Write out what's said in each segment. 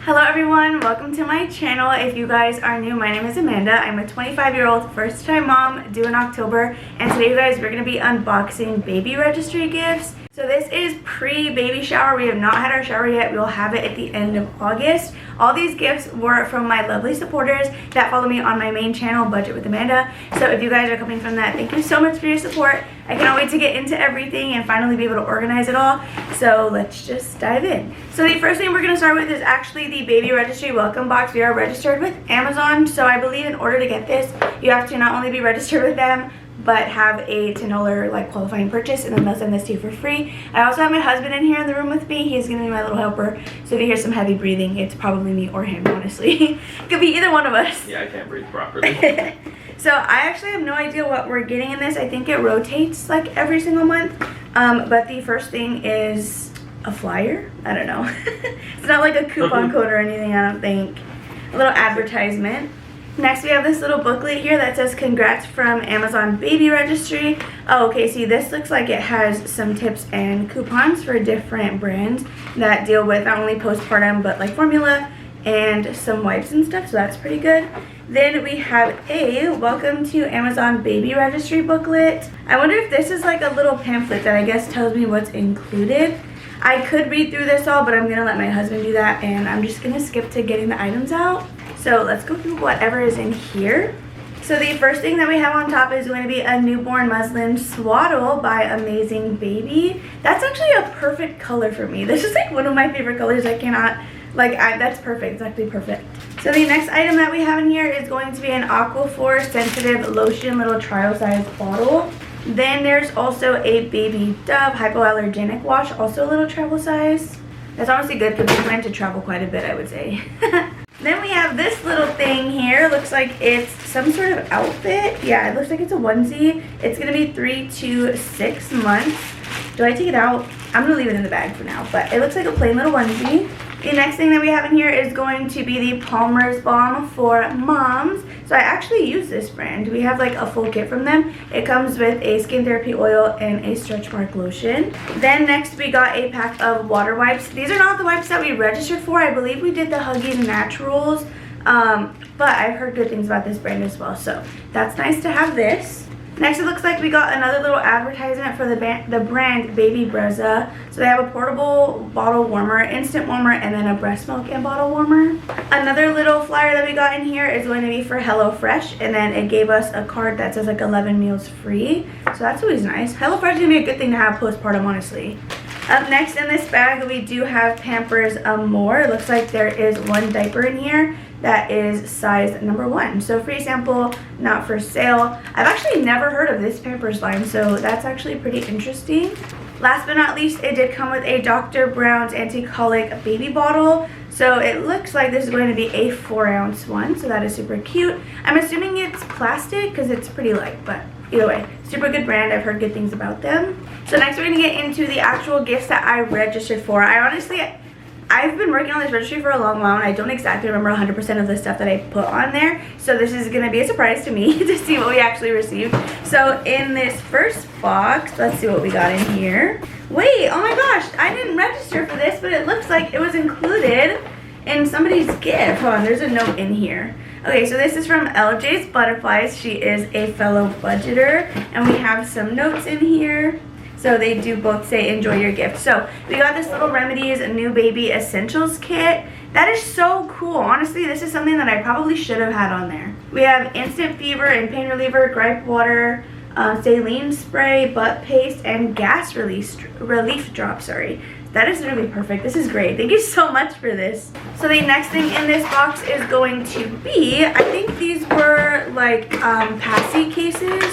Hello everyone, welcome to my channel. If you guys are new, my name is Amanda. I'm a 25-year-old first-time mom due in October, and today you guys we're going to be unboxing baby registry gifts. So this is pre-baby shower. We have not had our shower yet. We will have it at the end of August. All these gifts were from my lovely supporters that follow me on my main channel, Budget with Amanda. So if you guys are coming from that, thank you so much for your support. I cannot wait to get into everything and finally be able to organize it all. So let's just dive in. So the first thing we're going to start with is actually the baby registry welcome box. We are registered with Amazon. So I believe in order to get this, you have to not only be registered with them, but have a $10 qualifying purchase, and then they'll send this to you for free. I also have my husband in here in the room with me. He's gonna be my little helper. So if you hear some heavy breathing, it's probably me or him, honestly. It could be either one of us. Yeah, I can't breathe properly. So I actually have no idea what we're getting in this. I think it rotates like every single month. But the first thing is a flyer. I don't know. It's not like a coupon code or anything, I don't think. A little advertisement. Next we have this little booklet here that says congrats from Amazon Baby Registry. Oh, okay, see, this looks like it has some tips and coupons for different brands that deal with not only postpartum but like formula and some wipes and stuff, so that's pretty good. Then we have a welcome to Amazon Baby Registry booklet. I wonder if this is like a little pamphlet that I guess tells me what's included. I could read through this all, but I'm gonna let my husband do that, and I'm just gonna skip to getting the items out. So let's go through whatever is in here. So the first thing that we have on top is going to be a newborn muslin swaddle by Amazing Baby. That's actually a perfect color for me. This is like one of my favorite colors. I cannot, that's perfect. It's actually perfect. So the next item that we have in here is going to be an Aquaphor Sensitive Lotion little trial size bottle. Then there's also a Baby Dove Hypoallergenic Wash, also a little travel size. That's honestly good because we plan to travel quite a bit, I would say. Then we have this little thing here. Looks like it's some sort of outfit. Yeah, it looks like it's a onesie. It's going to be 3 to 6 months. Do I take it out? I'm going to leave it in the bag for now, but it looks like a plain little onesie. The next thing that we have in here is going to be the Palmer's Balm for moms. So I actually use this brand. We have like a full kit from them. It comes with a skin therapy oil and a stretch mark lotion. Then next we got a pack of water wipes. These are not the wipes that we registered for. I believe we did the Huggies Naturals. But I've heard good things about this brand as well. So that's nice to have this. Next, it looks like we got another little advertisement for the brand Baby Brezza. So they have a portable bottle warmer, instant warmer, and then a breast milk and bottle warmer. Another little flyer that we got in here is going to be for HelloFresh, and then it gave us a card that says like 11 meals free. So that's always nice. HelloFresh is going to be a good thing to have postpartum, honestly. Up next in this bag, we do have Pampers More. It looks like there is one diaper in here that is size number 1. So free sample, not for sale. I've actually never heard of this Pampers line, so that's actually pretty interesting. Last but not least, it did come with a Dr. Brown's anti-colic baby bottle. So it looks like this is going to be a 4-ounce one, so that is super cute. I'm assuming it's plastic because it's pretty light, but either way, super good brand. I've heard good things about them. So next we're going to get into the actual gifts that I registered for. I've been working on this registry for a long while, and I don't exactly remember 100% of the stuff that I put on there. So this is going to be a surprise to me to see what we actually received. So in this first box, let's see what we got in here. Wait, oh my gosh, I didn't register for this, but it looks like it was included in somebody's gift. Hold on, there's a note in here. Okay, so this is from LJ's Butterflies. She is a fellow budgeter, and we have some notes in here. So they do both say enjoy your gift. So we got this little Remedies New Baby Essentials kit. That is so cool. Honestly, this is something that I probably should have had on there. We have instant fever and pain reliever, gripe water, saline spray, butt paste, and gas relief drop. Sorry. That is really perfect. This is great. Thank you so much for this. So the next thing in this box is going to be, I think these were like passy cases.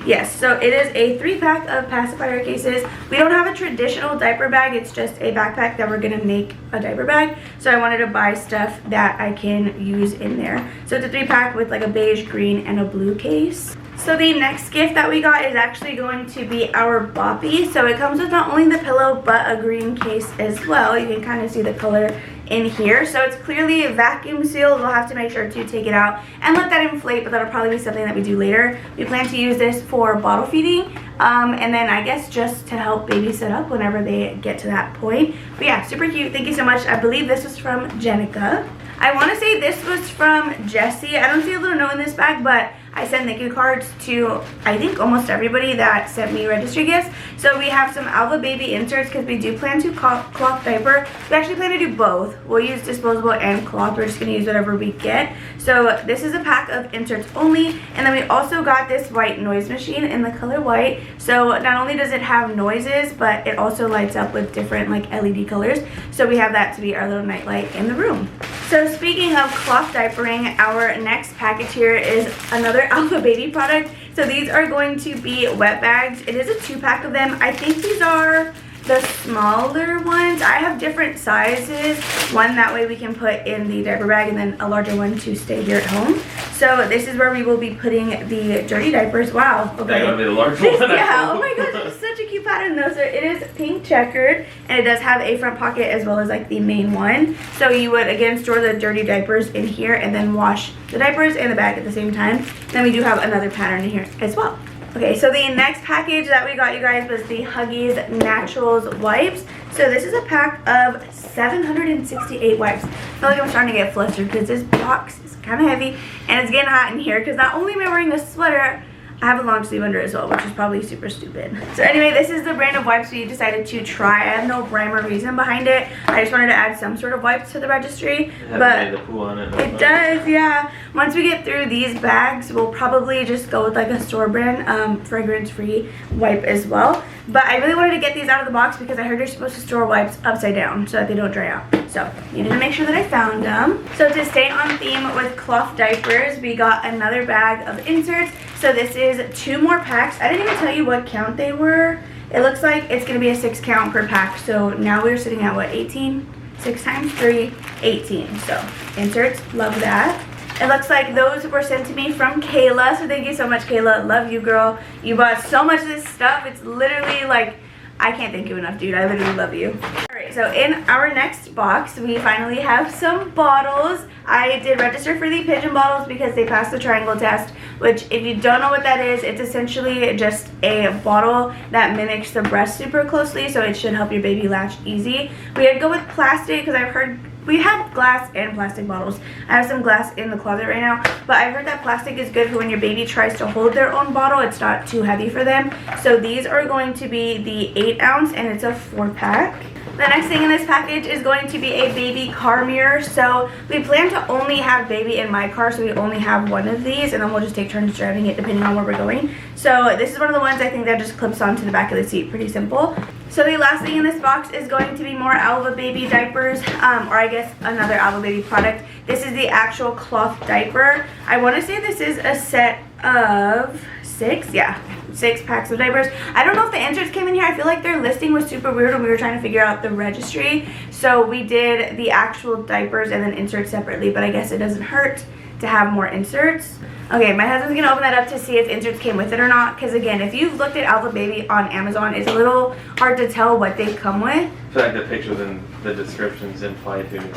Yes, so it is a 3-pack of pacifier cases. We don't have a traditional diaper bag. It's just a backpack that we're going to make a diaper bag. So I wanted to buy stuff that I can use in there. So it's a 3-pack with like a beige, green, and a blue case. So the next gift that we got is actually going to be our boppy. So it comes with not only the pillow, but a green case as well. You can kind of see the color in here. So it's clearly vacuum sealed. We'll have to make sure to take it out and let that inflate, but that'll probably be something that we do later. We plan to use this for bottle feeding, and then I guess just to help babies sit up whenever they get to that point. But yeah, super cute. Thank you so much. I believe this was from Jenica. I want to say this was from Jessie. I don't see a little note in this bag, but I sent thank you cards to, I think, almost everybody that sent me registry gifts. So we have some Alva Baby inserts because we do plan to cloth diaper. We actually plan to do both. We'll use disposable and cloth. We're just going to use whatever we get. So this is a pack of inserts only. And then we also got this white noise machine in the color white. So not only does it have noises, but it also lights up with different like LED colors. So we have that to be our little night light in the room. So speaking of cloth diapering, our next package here is another Alva Baby product. So these are going to be wet bags. It is a 2-pack of them. I think these are the smaller ones. I have different sizes. One that way we can put in the diaper bag, and then a larger one to stay here at home. So this is where we will be putting the dirty diapers. Wow. Okay. That would be the large one. Yeah. Oh my gosh, it's such a cute pattern though. So it is pink checkered, and it does have a front pocket as well as like the main one. So you would again store the dirty diapers in here and then wash the diapers and the bag at the same time. Then we do have another pattern in here as well. Okay, so the next package that we got, you guys, was the Huggies Naturals wipes. So this is a pack of 768 wipes. I feel like I'm starting to get flustered because this box is kind of heavy and it's getting hot in here because not only am I wearing a sweater, I have a long sleeve under as well, which is probably super stupid. So anyway, this is the brand of wipes we decided to try. I have no rhyme or reason behind it. I just wanted to add some sort of wipes to the registry. But the poo on it. It does, yeah. Once we get through these bags, we'll probably just go with like a store brand fragrance-free wipe as well. But I really wanted to get these out of the box because I heard you're supposed to store wipes upside down so that they don't dry out. So needed to make sure that I found them. So to stay on theme with cloth diapers, we got another bag of inserts. So this is 2 more packs. I didn't even tell you what count they were. It looks like it's going to be a 6 count per pack. So now we're sitting at what, 18? 6 times 3, 18. So inserts, love that. It looks like those were sent to me from Kayla. So thank you so much, Kayla. Love you, girl. You bought so much of this stuff. It's literally like, I can't thank you enough, dude. I literally love you. Alright, so in our next box, we finally have some bottles. I did register for the pigeon bottles because they passed the triangle test, which if you don't know what that is, it's essentially just a bottle that mimics the breast super closely, so it should help your baby latch easy. We had to go with plastic because I've heard we have glass and plastic bottles. I have some glass in the closet right now, but I've heard that plastic is good for when your baby tries to hold their own bottle. It's not too heavy for them. So these are going to be the 8 ounce and it's a 4-pack. The next thing in this package is going to be a baby car mirror. So we plan to only have baby in my car, so we only have one of these, and then we'll just take turns driving it depending on where we're going. So this is one of the ones I think that just clips onto the back of the seat. Pretty simple. So the last thing in this box is going to be more Alva Baby diapers, or I guess another Alva Baby product. This is the actual cloth diaper. I want to say this is a set of 6, yeah. 6 packs of diapers. I don't know if the inserts came in here. I feel like their listing was super weird when we were trying to figure out the registry. So we did the actual diapers and then inserts separately, but I guess it doesn't hurt to have more inserts. Okay, my husband's gonna open that up to see if inserts came with it or not, because again, if you've looked at Alva Baby on Amazon, it's a little hard to tell what they come with. I feel like the pictures and the descriptions imply to me.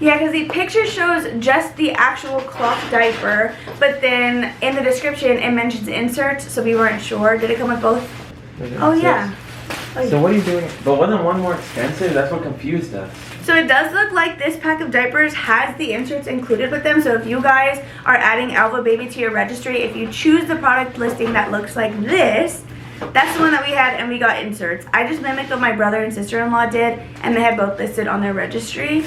Yeah, because the picture shows just the actual cloth diaper, but then in the description it mentions inserts, so we weren't sure. Did it come with both? Oh yeah. So what are you doing? But wasn't one more expensive? That's what confused us. So it does look like this pack of diapers has the inserts included with them. So if you guys are adding Alva Baby to your registry, if you choose the product listing that looks like this, that's the one that we had and we got inserts. I just mimicked what my brother and sister-in-law did, and they had both listed on their registry.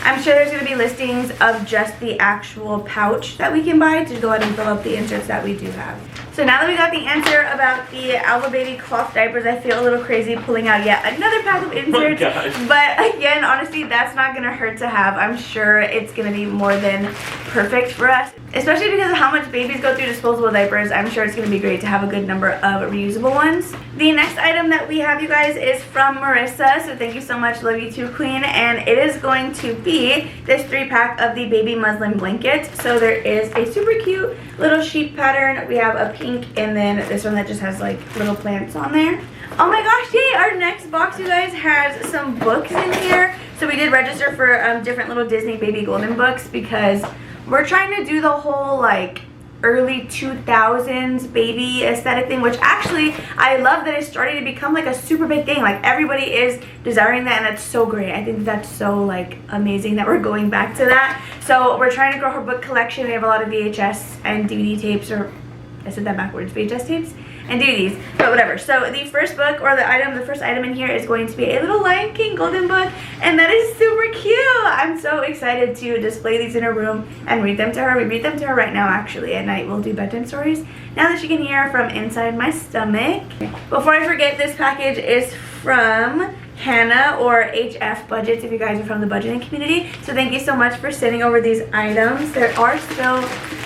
I'm sure there's going to be listings of just the actual pouch that we can buy to go ahead and fill up the inserts that we do have. So now that we got the answer about the Alva Baby cloth diapers, I feel a little crazy pulling out yet another pack of inserts. Oh, but again, honestly, that's not going to hurt to have. I'm sure it's going to be more than perfect for us, especially because of how much babies go through disposable diapers. I'm sure it's going to be great to have a good number of reusable ones. The next item that we have, you guys, is from Marissa. So thank you so much. Love you too, Queen. And it is going to be this 3-pack of the baby muslin blankets. So there is a super cute little sheep pattern. We have a pink and then this one that just has like little plants on there. Oh my gosh, yay! Our next box, you guys, has some books in here. So we did register for different little Disney Baby Golden books because we're trying to do the whole like early 2000s baby aesthetic thing, which actually I love that it's starting to become like a super big thing. Like everybody is desiring that, and that's so great. I think that's so like amazing that we're going back to that. So we're trying to grow her book collection. We have a lot of VHS and DVD tapes, or I said that backwards, VHS tapes and DVDs, but whatever. So the first book, or the first item in here is going to be a little Lion King Golden book, and that is super cute. I'm so excited to display these in her room and read them to her. We read them to her right now, actually. At night we'll do bedtime stories now that she can hear from inside my stomach. Before I forget, this package is from Hannah, or HF Budgets, if you guys are from the budgeting community. So thank you so much for sending over these items. There are still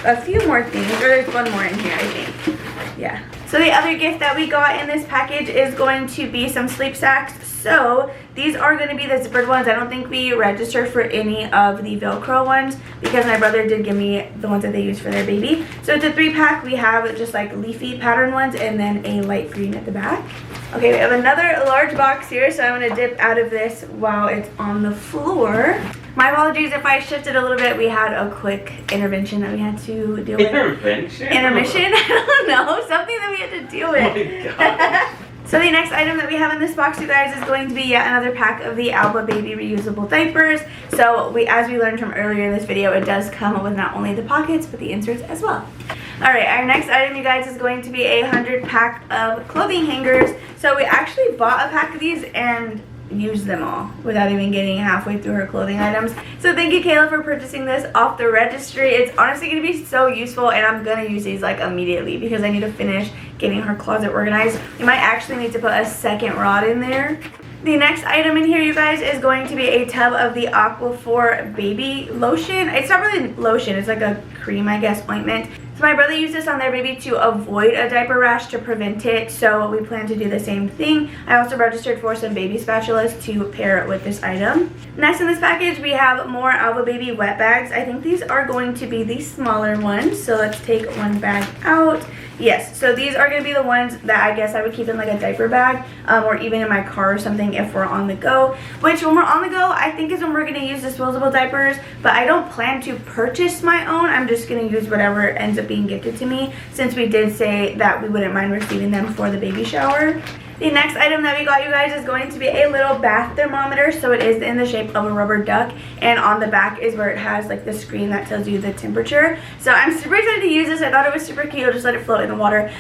a few more things, or there's one more in here, I think. Yeah. So the other gift that we got in this package is going to be some sleep sacks. So these are going to be the zippered ones. I don't think we registered for any of the Velcro ones because my brother did give me the ones that they use for their baby. So it's a 3-pack. We have just like leafy pattern ones and then a light green at the back. Okay, we have another large box here, so I'm going to dip out of this while it's on the floor. My apologies if I shifted a little bit. We had a quick intervention that we had to deal with. Intervention? Intermission? I don't know. Something that we had to deal with. Oh my God. So the next item that we have in this box, you guys, is going to be yet another pack of the Alba Baby reusable diapers. So as we learned from earlier in this video, it does come with not only the pockets, but the inserts as well. Alright, our next item, you guys, is going to be a 100-pack of clothing hangers. So we actually bought a pack of these and used them all without even getting halfway through her clothing items. So thank you, Kayla, for purchasing this off the registry. It's honestly going to be so useful, and I'm going to use these like immediately because I need to finish getting her closet organized. We might actually need to put a second rod in there. The next item in here, you guys, is going to be a tub of the Aquaphor baby lotion. It's not really lotion, it's like a cream, I guess, ointment. So my brother used this on their baby to avoid a diaper rash, to prevent it, so we plan to do the same thing. I also registered for some baby spatulas to pair with this item. Next in this package, we have more Alba Baby wet bags. I think these are going to be the smaller ones, so let's take one bag out. Yes, so these are going to be the ones that I guess I would keep in like a diaper bag, or even in my car or something if we're on the go. Which, when we're on the go, I think is when we're going to use disposable diapers, but I don't plan to purchase my own. I'm just going to use whatever ends up being gifted to me, since we did say that we wouldn't mind receiving them for the baby shower. The next item that we got, you guys, is going to be a little bath thermometer. So it is in the shape of a rubber duck, and on the back is where it has like the screen that tells you the temperature. So I'm super excited to use this. I thought it was super cute. I'll just let it float in the water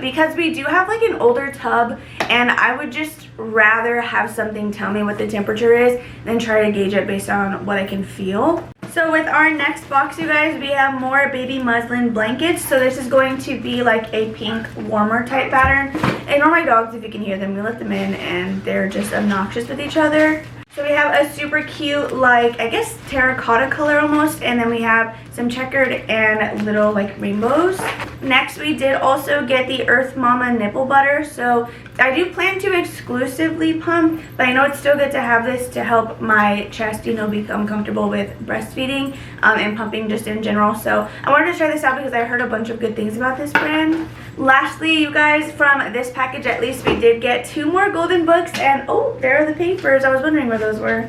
because we do have like an older tub, and I would just rather have something tell me what the temperature is than try to gauge it based on what I can feel. So with our next box, you guys, we have more baby muslin blankets. So this is going to be like a pink warmer type pattern. Ignore my dogs if you can hear them. We let them in and they're just obnoxious with each other. So we have a super cute, like, I guess terracotta color almost, and then we have some checkered and little like rainbows. Next, we did also get the Earth Mama nipple butter. So I do plan to exclusively pump, but I know it's still good to have this to help my chest, you know, become comfortable with breastfeeding and pumping just in general. So I wanted to try this out because I heard a bunch of good things about this brand. Lastly, you guys, from this package at least, we did get 2 more golden books, and oh, there are the papers. I was wondering where those were.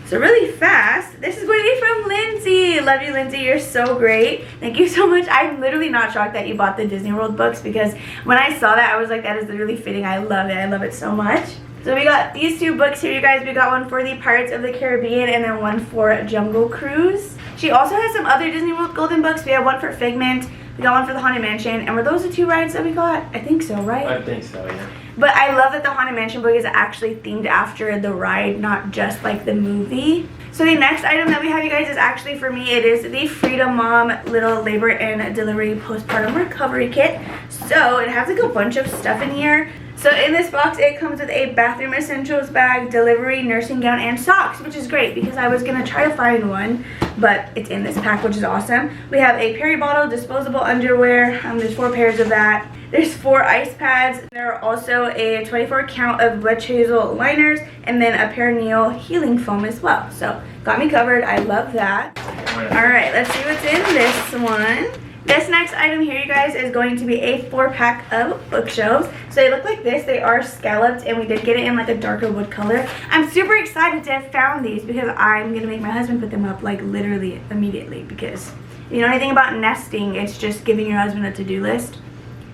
So really fast, this is going to be from Lindsay. Love you, Lindsay. You're so great. Thank you so much. I'm literally not shocked that you bought the Disney World books, because when I saw that, I was like, that is really fitting. I love it. I love it so much. So we got these 2 books here, you guys. We got one for the Pirates of the Caribbean and then one for Jungle Cruise. She also has some other Disney World golden books. We have one for Figment. We got one for the Haunted Mansion. And were those the 2 rides that we got? I think so, right? I think so, yeah. But I love that the Haunted Mansion book is actually themed after the ride, not just like the movie. So the next item that we have, you guys, is actually for me. It is the Freedom Mom Little Labor and Delivery Postpartum Recovery Kit. So it has like a bunch of stuff in here. So in this box, it comes with a bathroom essentials bag, delivery, nursing gown, and socks, which is great because I was going to try to find one, but it's in this pack, which is awesome. We have a Perry bottle, disposable underwear. There's 4 pairs of that. There's 4 ice pads. There are also a 24 count of witch hazel liners, and then a perineal healing foam as well. So got me covered. I love that. All right, let's see what's in this one. This next item here, you guys, is going to be a 4-pack of bookshelves. So they look like this. They are scalloped, and we did get it in like a darker wood color. I'm super excited to have found these because I'm going to make my husband put them up like literally immediately, because if you know anything about nesting, it's just giving your husband a to-do list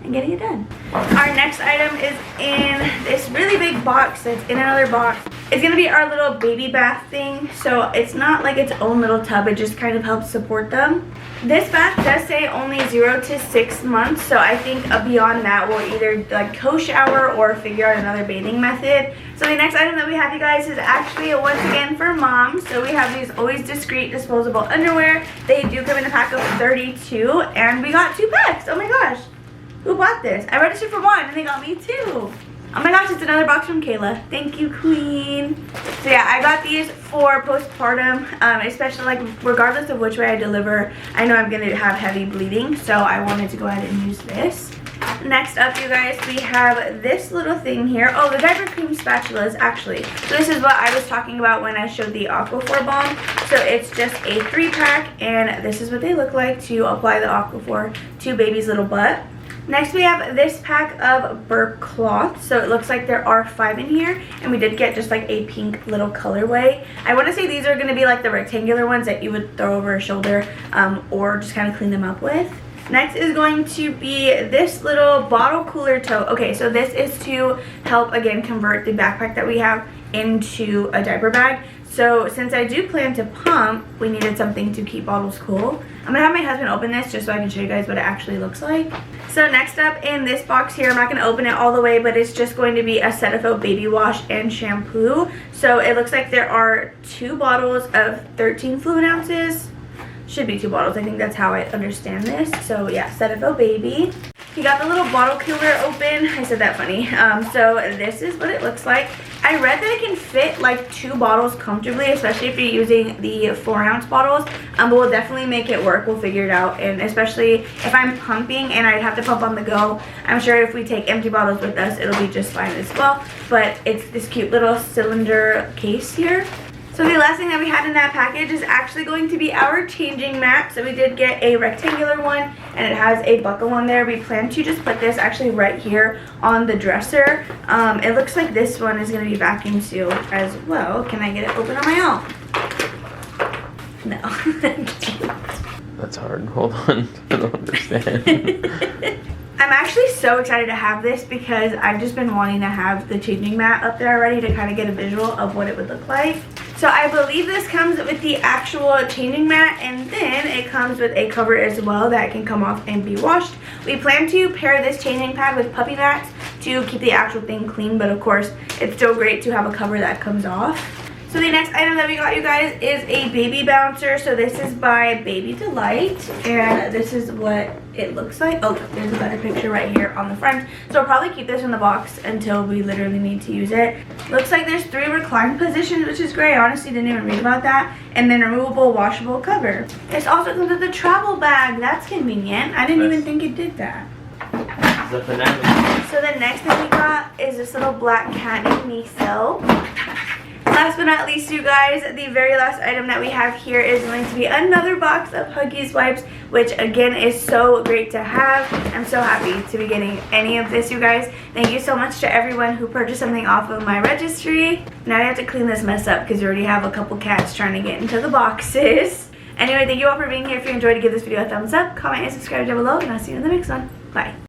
and getting it done. Our next item is in this really big box that's in another box. It's gonna be our little baby bath thing. So it's not like its own little tub, it just kind of helps support them. This bath does say only 0 to 6 months, so I think beyond that we'll either like co-shower or figure out another bathing method. So the next item that we have, you guys, is actually once again for moms. So we have these Always Discreet disposable underwear. They do come in a pack of 32, and we got 2 packs. Oh my gosh. Who bought this? I registered for 1 and they got me 2. Oh my gosh, it's another box from Kayla. Thank you, queen. So yeah, I got these for postpartum, especially like regardless of which way I deliver, I know I'm gonna have heavy bleeding, so I wanted to go ahead and use this. Next up, you guys, we have this little thing here. Oh, the diaper cream spatulas, actually. So this is what I was talking about when I showed the Aquaphor balm. So it's just a 3-pack, and this is what they look like to apply the Aquaphor to baby's little butt. Next we have this pack of burp cloth. So it looks like there are 5 in here, and we did get just like a pink little colorway. I want to say these are going to be like the rectangular ones that you would throw over a shoulder or just kind of clean them up with. Next is going to be this little bottle cooler tote. Okay, so this is to help again convert the backpack that we have into a diaper bag. So since I do plan to pump, we needed something to keep bottles cool. I'm gonna have my husband open this just so I can show you guys what it actually looks like. So next up in this box here, I'm not gonna open it all the way, but it's just going to be a Cetaphil baby wash and shampoo. So it looks like there are 2 bottles of 13 fluid ounces. Should be 2 bottles, I think that's how I understand this. So yeah, Cetaphil baby. He got the little bottle cooler open. I said that funny. So this is what it looks like. I read that it can fit like 2 bottles comfortably, especially if you're using the 4-ounce bottles. But we'll definitely make it work. We'll figure it out. And especially if I'm pumping and I'd have to pump on the go, I'm sure if we take empty bottles with us, it'll be just fine as well. But it's this cute little cylinder case here. So the last thing that we had in that package is actually going to be our changing mat. So we did get a rectangular one, and it has a buckle on there. We plan to just put this actually right here on the dresser. It looks like this one is going to be vacuum sealed as well. Can I get it open on my own? No. That's hard. Hold on. I don't understand. I'm actually so excited to have this because I've just been wanting to have the changing mat up there already to kind of get a visual of what it would look like. So I believe this comes with the actual changing mat, and then it comes with a cover as well that can come off and be washed. We plan to pair this changing pad with puppy mats to keep the actual thing clean, but of course it's still great to have a cover that comes off. So the next item that we got, you guys, is a baby bouncer. So this is by Baby Delight, and this is what it looks like. Oh, there's a better picture right here on the front. So I'll probably keep this in the box until we literally need to use it. Looks like there's 3 recline positions, which is great. I honestly didn't even read about that. And then removable washable cover. This also comes with a travel bag. That's convenient. I didn't even think it did that. So the next thing we got is this little black cat named Miso. Last but not least, you guys, the very last item that we have here is going to be another box of Huggies wipes, which again is so great to have. I'm so happy to be getting any of this, you guys. Thank you so much to everyone who purchased something off of my registry. Now I have to clean this mess up because we already have a couple cats trying to get into the boxes. Anyway, thank you all for being here. If you enjoyed, give this video a thumbs up, comment, and subscribe down below, and I'll see you in the next one. Bye.